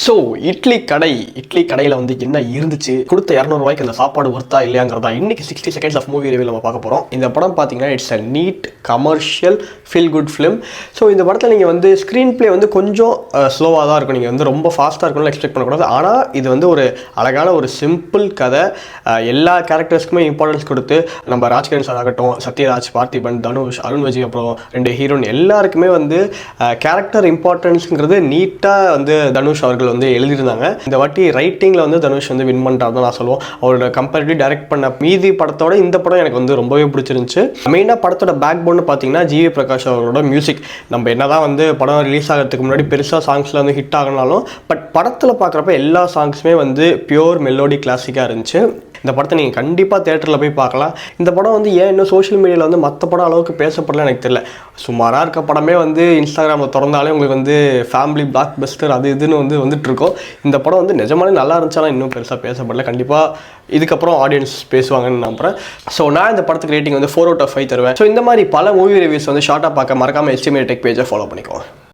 So idli கடையில் வந்து என்ன இருந்துச்சு, கொடுத்த 200 ரூபாய்க்கு அந்த சாப்பாடு ஒர்த்தா இல்லையாங்கிறதா இன்னைக்கு 60 செகண்ட்ஸ் ஆஃப் மூவி ரிவ்யூ நம்ம பார்க்க போகிறோம். இந்த படம் பார்த்தீங்கன்னா it's a neat commercial feel good film. So இந்த படத்தில் நீங்கள் வந்து ஸ்க்ரீன் பிளே வந்து கொஞ்சம் ஸ்லோவாக தான் இருக்கும். நீங்கள் வந்து ரொம்ப ஃபாஸ்ட்டாக இருக்கணும்னு எக்ஸ்பெக்ட் பண்ணக்கூடாது. ஆனால் இது வந்து ஒரு அழகான ஒரு சிம்பிள் கதை. எல்லா கேரக்டர்ஸ்க்குமே இம்பார்ட்டன்ஸ் கொடுத்து நம்ம ராஜ்கிரண் சார் ஆகட்டும், சத்யராஜ், பார்த்திபன், தனுஷ், அருண் விஜய், அப்புறம் 2 ஹீரோயின் எல்லாருக்குமே வந்து கேரக்டர் இம்பார்ட்டன்ஸுங்கிறது நீட்டாக வந்து தனுஷ் அவர்கள் வந்து எழுதியிருந்தாங்க. இந்த வாட்டி ரைட்டிங்கில் வந்து தனுஷ் வந்து வின் பண்ணுறாரு தான் நான் சொல்லுவோம். அவரோட கம்பேரிட்டிவ் டைரக்ட் பண்ண மீதி படத்தோட இந்த படம் எனக்கு வந்து ரொம்பவே பிடிச்சிருந்துச்சு. மெயினாக படத்தோட பேக் போன்னு பார்த்தீங்கன்னா ஜிவி பிரகாஷ் அவரோட மியூசிக். நம்ம என்னதான் வந்து படம் ரிலீஸ் ஆகிறதுக்கு முன்னாடி பெருசாக சாங்ஸில் வந்து ஹிட் ஆகினாலும் பட் படத்தில் பார்க்குறப்ப எல்லா சாங்ஸுமே வந்து பியூர் மெலோடி கிளாசிக்காக இருந்துச்சு. இந்த படத்தை நீங்கள் கண்டிப்பாக தேட்டரில் போய் பார்க்கலாம். இந்த படம் வந்து ஏன் இன்னும் சோஷியல் மீடியாவில் வந்து மற்ற படம் அளவுக்கு பேசப்படல எனக்கு தெரியல. சுமாராக இருக்க படமே வந்து இன்ஸ்டாகிராமில் திறந்தாலே உங்களுக்கு வந்து ஃபேமிலி பிளாக் பஸ்டர் அது இதுன்னு வந்து வந்துட்டுருக்கோம். இந்த படம் வந்து நிஜமானே நல்லா இருந்துச்சாலும் இன்னும் பெருசாக பேசப்படல. கண்டிப்பாக இதுக்கப்புறம் ஆடியன்ஸ் பேசுவாங்கன்னு நம்புகிறேன். ஸோ நான் இந்த படத்துக்கு ரேட்டிங் வந்து 4/5 தருவேன். ஸோ இந்த மாதிரி பல மூவி ரிவ்யூஸ் வந்து ஷார்ட்டாக பார்க்க மறக்காமல் எஸ்டிமேட் டெக் பேஜை ஃபாலோ பண்ணிக்கோங்க.